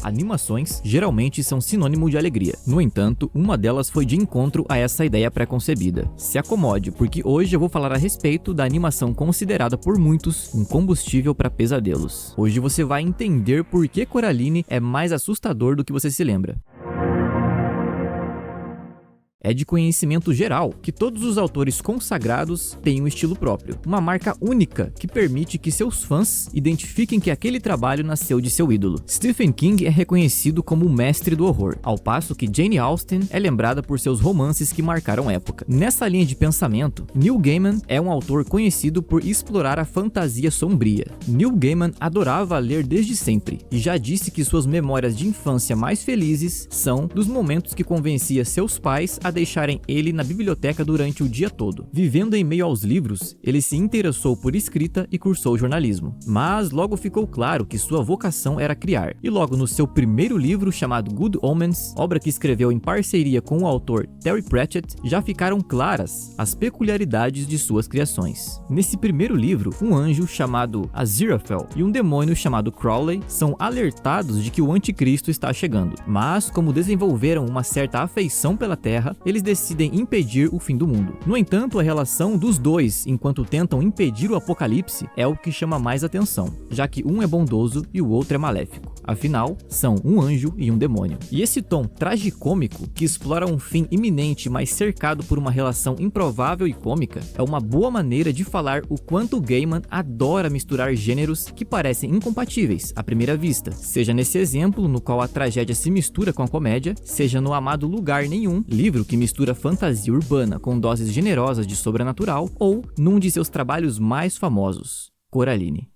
Animações geralmente são sinônimo de alegria. No entanto, uma delas foi de encontro a essa ideia pré-concebida. Se acomode, porque hoje eu vou falar a respeito da animação considerada por muitos um combustível para pesadelos. Hoje você vai entender por que Coraline é mais assustador do que você se lembra. É de conhecimento geral que todos os autores consagrados têm um estilo próprio, uma marca única que permite que seus fãs identifiquem que aquele trabalho nasceu de seu ídolo. Stephen King é reconhecido como o mestre do horror, ao passo que Jane Austen é lembrada por seus romances que marcaram época. Nessa linha de pensamento, Neil Gaiman é um autor conhecido por explorar a fantasia sombria. Neil Gaiman adorava ler desde sempre e já disse que suas memórias de infância mais felizes são dos momentos que convencia seus pais a deixarem ele na biblioteca durante o dia todo. Vivendo em meio aos livros, ele se interessou por escrita e cursou jornalismo. Mas logo ficou claro que sua vocação era criar. E logo no seu primeiro livro, chamado Good Omens, obra que escreveu em parceria com o autor Terry Pratchett, já ficaram claras as peculiaridades de suas criações. Nesse primeiro livro, um anjo chamado Aziraphale e um demônio chamado Crowley são alertados de que o anticristo está chegando. Mas, como desenvolveram uma certa afeição pela Terra, eles decidem impedir o fim do mundo. No entanto, a relação dos dois enquanto tentam impedir o apocalipse é o que chama mais atenção, já que um é bondoso e o outro é maléfico. Afinal, são um anjo e um demônio. E esse tom tragicômico, que explora um fim iminente, mas cercado por uma relação improvável e cômica, é uma boa maneira de falar o quanto Gaiman adora misturar gêneros que parecem incompatíveis à primeira vista, seja nesse exemplo no qual a tragédia se mistura com a comédia, seja no amado Lugar Nenhum, livro que mistura fantasia urbana com doses generosas de sobrenatural, ou num de seus trabalhos mais famosos, Coraline.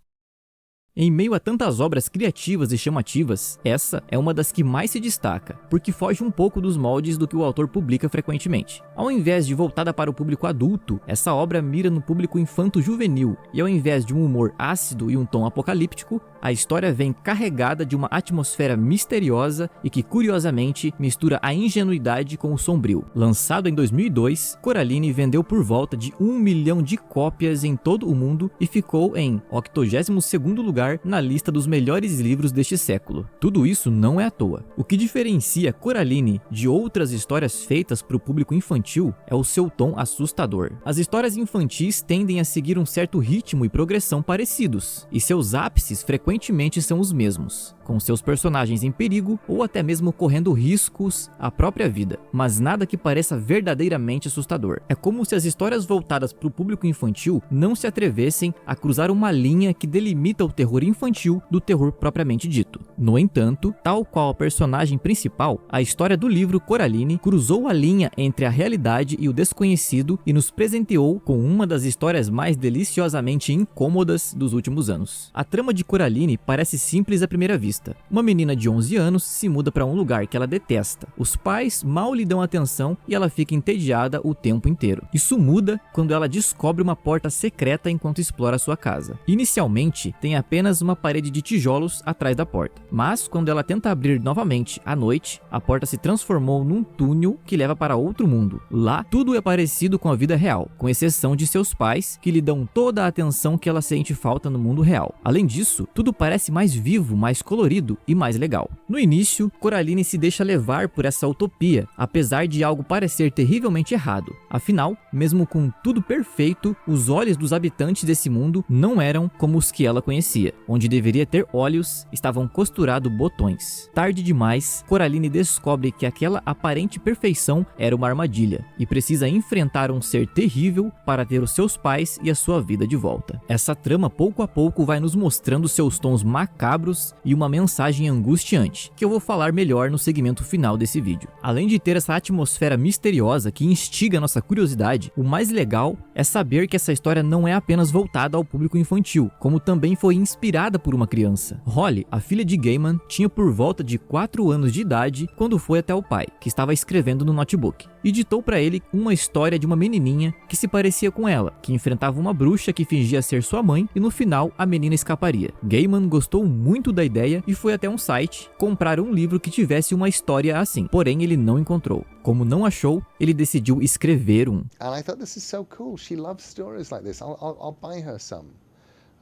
Em meio a tantas obras criativas e chamativas, essa é uma das que mais se destaca, porque foge um pouco dos moldes do que o autor publica frequentemente. Ao invés de voltada para o público adulto, essa obra mira no público infanto-juvenil, e ao invés de um humor ácido e um tom apocalíptico, a história vem carregada de uma atmosfera misteriosa e que, curiosamente, mistura a ingenuidade com o sombrio. Lançado em 2002, Coraline vendeu por volta de 1 milhão de cópias em todo o mundo e ficou em 82º lugar na lista dos melhores livros deste século. Tudo isso não é à toa. O que diferencia Coraline de outras histórias feitas para o público infantil é o seu tom assustador. As histórias infantis tendem a seguir um certo ritmo e progressão parecidos, e seus ápices frequentemente são os mesmos, com seus personagens em perigo ou até mesmo correndo riscos à própria vida, mas nada que pareça verdadeiramente assustador. É como se as histórias voltadas para o público infantil não se atrevessem a cruzar uma linha que delimita o terror infantil do terror propriamente dito. No entanto, tal qual a personagem principal, a história do livro Coraline cruzou a linha entre a realidade e o desconhecido e nos presenteou com uma das histórias mais deliciosamente incômodas dos últimos anos. A trama de Coraline parece simples à primeira vista. Uma menina de 11 anos se muda para um lugar que ela detesta. Os pais mal lhe dão atenção e ela fica entediada o tempo inteiro. Isso muda quando ela descobre uma porta secreta enquanto explora sua casa. Inicialmente, tem apenas uma parede de tijolos atrás da porta, mas quando ela tenta abrir novamente à noite, a porta se transformou num túnel que leva para outro mundo. Lá, tudo é parecido com a vida real, com exceção de seus pais, que lhe dão toda a atenção que ela sente falta no mundo real. Além disso, tudo parece mais vivo, mais colorido e mais legal. No início, Coraline se deixa levar por essa utopia, apesar de algo parecer terrivelmente errado. Afinal, mesmo com tudo perfeito, os olhos dos habitantes desse mundo não eram como os que ela conhecia. Onde deveria ter olhos, estavam costurados botões. Tarde demais, Coraline descobre que aquela aparente perfeição era uma armadilha e precisa enfrentar um ser terrível para ter os seus pais e a sua vida de volta. Essa trama pouco a pouco vai nos mostrando seus tons macabros e uma mensagem angustiante, que eu vou falar melhor no segmento final desse vídeo. Além de ter essa atmosfera misteriosa que instiga nossa curiosidade, o mais legal é saber que essa história não é apenas voltada ao público infantil, como também foi inspirada por uma criança. Holly, a filha de Gaiman, tinha por volta de 4 anos de idade quando foi até o pai, que estava escrevendo no notebook, e ditou para ele uma história de uma menininha que se parecia com ela, que enfrentava uma bruxa que fingia ser sua mãe e no final a menina escaparia. Gaiman gostou muito da ideia e foi até um site comprar um livro que tivesse uma história assim, porém ele não encontrou. Como não achou, ele decidiu escrever um. And I thought, this is so cool. She loves stories like this. I'll buy her some.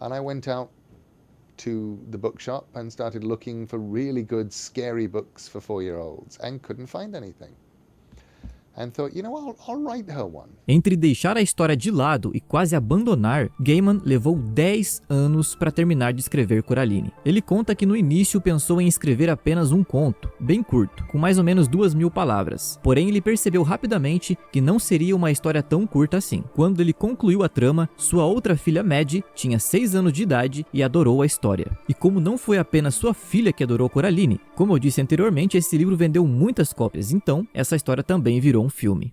And I went out to the bookshop and started looking for really good, scary books for 4-year-olds and couldn't find anything. And thought, I'll write her one. Entre deixar a história de lado e quase abandonar, Gaiman levou 10 anos para terminar de escrever Coraline. Ele conta que no início pensou em escrever apenas um conto, bem curto, com mais ou menos 2.000 palavras. Porém, ele percebeu rapidamente que não seria uma história tão curta assim. Quando ele concluiu a trama, sua outra filha Maddie tinha 6 anos de idade e adorou a história. E como não foi apenas sua filha que adorou Coraline, como eu disse anteriormente, esse livro vendeu muitas cópias, então essa história também virou um filme.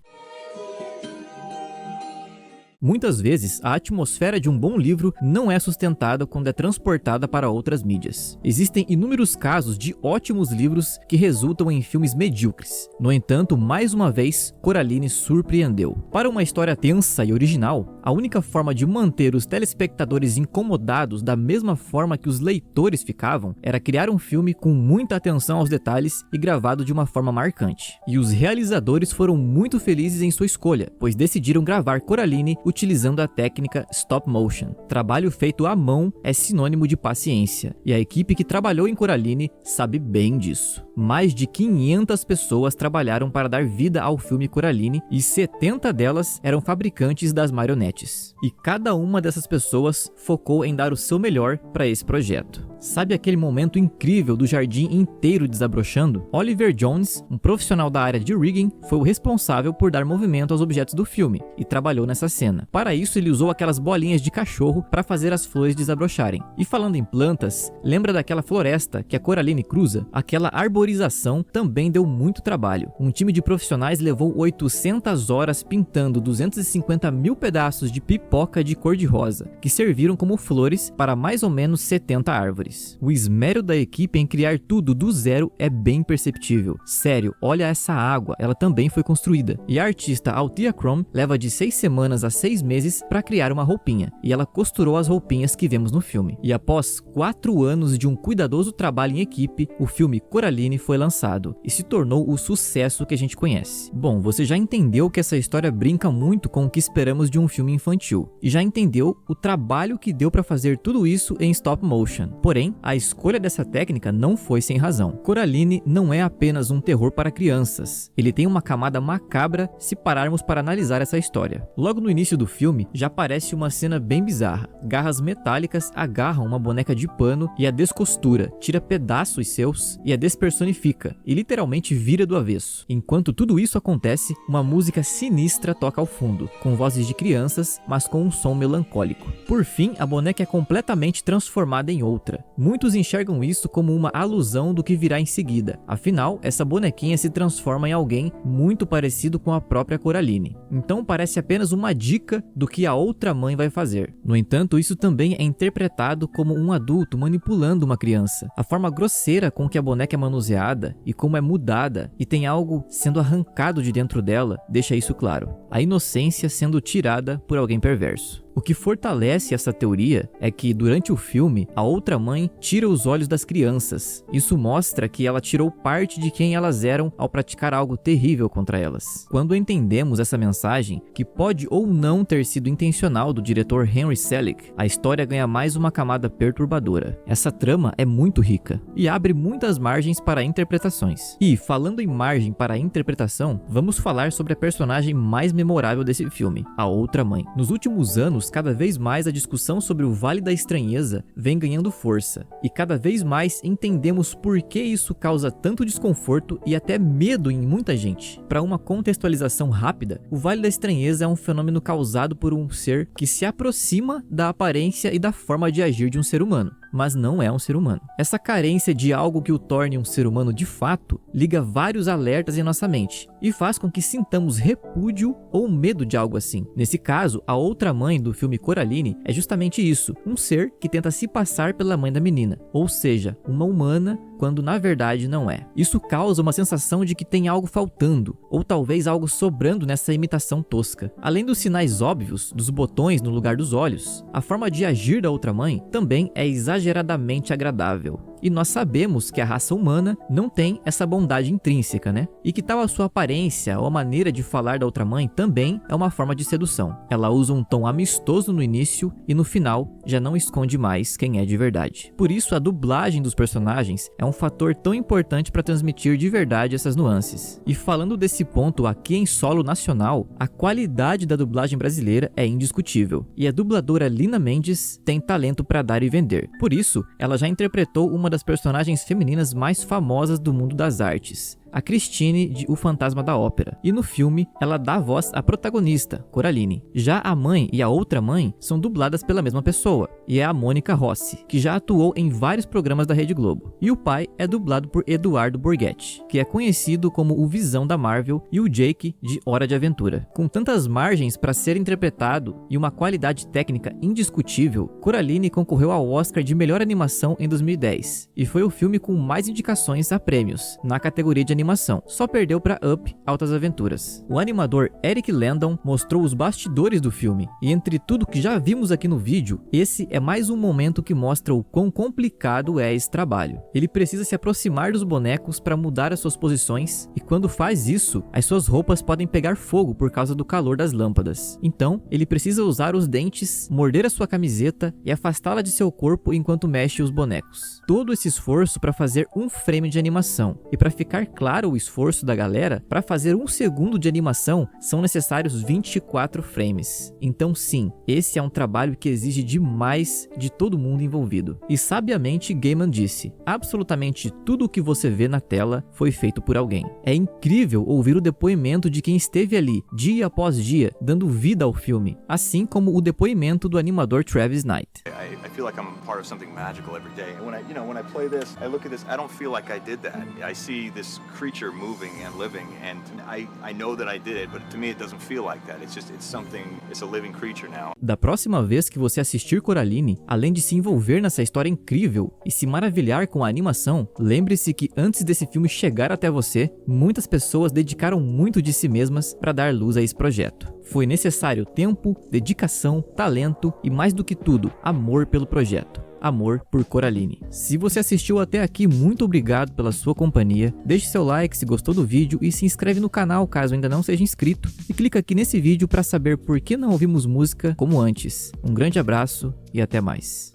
Muitas vezes, a atmosfera de um bom livro não é sustentada quando é transportada para outras mídias. Existem inúmeros casos de ótimos livros que resultam em filmes medíocres. No entanto, mais uma vez, Coraline surpreendeu. Para uma história tensa e original, a única forma de manter os telespectadores incomodados da mesma forma que os leitores ficavam era criar um filme com muita atenção aos detalhes e gravado de uma forma marcante. E os realizadores foram muito felizes em sua escolha, pois decidiram gravar Coraline utilizando a técnica stop motion. Trabalho feito à mão é sinônimo de paciência, e a equipe que trabalhou em Coraline sabe bem disso. Mais de 500 pessoas trabalharam para dar vida ao filme Coraline e 70 delas eram fabricantes das marionetes. E cada uma dessas pessoas focou em dar o seu melhor para esse projeto. Sabe aquele momento incrível do jardim inteiro desabrochando? Oliver Jones, um profissional da área de rigging, foi o responsável por dar movimento aos objetos do filme e trabalhou nessa cena. Para isso, ele usou aquelas bolinhas de cachorro para fazer as flores desabrocharem. E falando em plantas, lembra daquela floresta que a Coraline cruza? Aquela arborização também deu muito trabalho. Um time de profissionais levou 800 horas pintando 250 mil pedaços de pipoca de cor-de-rosa, que serviram como flores para mais ou menos 70 árvores. O esmero da equipe em criar tudo do zero é bem perceptível. Sério, olha essa água, ela também foi construída. E a artista Althea Crumb leva de 6 semanas a 6 meses para criar uma roupinha, e ela costurou as roupinhas que vemos no filme. E após 4 anos de um cuidadoso trabalho em equipe, o filme Coraline foi lançado e se tornou o sucesso que a gente conhece. Bom, você já entendeu que essa história brinca muito com o que esperamos de um filme infantil, e já entendeu o trabalho que deu para fazer tudo isso em stop motion. Porém, a escolha dessa técnica não foi sem razão. Coraline não é apenas um terror para crianças, ele tem uma camada macabra se pararmos para analisar essa história. Logo no início do filme, já aparece uma cena bem bizarra. Garras metálicas agarram uma boneca de pano e a descostura, tira pedaços seus e a despersonifica, e literalmente vira do avesso. Enquanto tudo isso acontece, uma música sinistra toca ao fundo, com vozes de crianças, mas com um som melancólico. Por fim, a boneca é completamente transformada em outra. Muitos enxergam isso como uma alusão do que virá em seguida. Afinal, essa bonequinha se transforma em alguém muito parecido com a própria Coraline. Então parece apenas uma dica do que a outra mãe vai fazer. No entanto, isso também é interpretado como um adulto manipulando uma criança. A forma grosseira com que a boneca é manuseada e como é mudada e tem algo sendo arrancado de dentro dela deixa isso claro. A inocência sendo tirada por alguém perverso. O que fortalece essa teoria é que, durante o filme, a outra mãe tira os olhos das crianças. Isso mostra que ela tirou parte de quem elas eram ao praticar algo terrível contra elas. Quando entendemos essa mensagem, que pode ou não ter sido intencional do diretor Henry Selick, a história ganha mais uma camada perturbadora. Essa trama é muito rica e abre muitas margens para interpretações. E, falando em margem para interpretação, vamos falar sobre a personagem mais memorável desse filme, a outra mãe. Nos últimos anos, cada vez mais a discussão sobre o Vale da Estranheza vem ganhando força, e cada vez mais entendemos por que isso causa tanto desconforto e até medo em muita gente. Para uma contextualização rápida, o Vale da Estranheza é um fenômeno causado por um ser que se aproxima da aparência e da forma de agir de um ser humano, mas não é um ser humano. Essa carência de algo que o torne um ser humano de fato liga vários alertas em nossa mente e faz com que sintamos repúdio ou medo de algo assim. Nesse caso, a outra mãe do filme Coraline é justamente isso, um ser que tenta se passar pela mãe da menina, ou seja, uma humana quando na verdade não é. Isso causa uma sensação de que tem algo faltando, ou talvez algo sobrando nessa imitação tosca. Além dos sinais óbvios, dos botões no lugar dos olhos, a forma de agir da outra mãe também é exageradamente agradável. E nós sabemos que a raça humana não tem essa bondade intrínseca, né? E que tal a sua aparência ou a maneira de falar da outra mãe também é uma forma de sedução. Ela usa um tom amistoso no início e no final já não esconde mais quem é de verdade. Por isso, a dublagem dos personagens é um fator tão importante para transmitir de verdade essas nuances. E falando desse ponto aqui em solo nacional, a qualidade da dublagem brasileira é indiscutível. E a dubladora Lina Mendes tem talento para dar e vender. Por isso, ela já interpretou uma das personagens femininas mais famosas do mundo das artes, a Christine de O Fantasma da Ópera. E no filme, ela dá voz à protagonista, Coraline. Já a mãe e a outra mãe são dubladas pela mesma pessoa, e é a Mônica Rossi, que já atuou em vários programas da Rede Globo. E o pai é dublado por Eduardo Borghetti, que é conhecido como o Visão da Marvel e o Jake de Hora de Aventura. Com tantas margens para ser interpretado e uma qualidade técnica indiscutível, Coraline concorreu ao Oscar de Melhor Animação em 2010, e foi o filme com mais indicações a prêmios, na categoria de animação. Só perdeu para Up, Altas Aventuras. O animador Eric Landon mostrou os bastidores do filme, e entre tudo que já vimos aqui no vídeo, esse é mais um momento que mostra o quão complicado é esse trabalho. Ele precisa se aproximar dos bonecos para mudar as suas posições, e quando faz isso, as suas roupas podem pegar fogo por causa do calor das lâmpadas. Então, ele precisa usar os dentes, morder a sua camiseta e afastá-la de seu corpo enquanto mexe os bonecos. Todo esse esforço para fazer um frame de animação, e para ficar claro o esforço da galera, para fazer 1 segundo de animação são necessários 24 frames. Então sim, esse é um trabalho que exige demais de todo mundo envolvido. E sabiamente Gaiman disse, absolutamente tudo o que você vê na tela foi feito por alguém. É incrível ouvir o depoimento de quem esteve ali, dia após dia, dando vida ao filme, assim como o depoimento do animador Travis Knight. I feel like I'm part of something magical every day. And when I play this, I look at this, I don't feel like I did that. I see this creature moving and living, and I know that I did it, but to me it doesn't feel like that. It's a living creature now. Da próxima vez que você assistir Coraline, além de se envolver nessa história incrível e se maravilhar com a animação, lembre-se que antes desse filme chegar até você, muitas pessoas dedicaram muito de si mesmas para dar luz a esse projeto. Foi necessário tempo, dedicação, talento e, mais do que tudo, amor pelo projeto. Amor por Coraline. Se você assistiu até aqui, muito obrigado pela sua companhia. Deixe seu like se gostou do vídeo e se inscreve no canal caso ainda não seja inscrito. E clica aqui nesse vídeo para saber por que não ouvimos música como antes. Um grande abraço e até mais.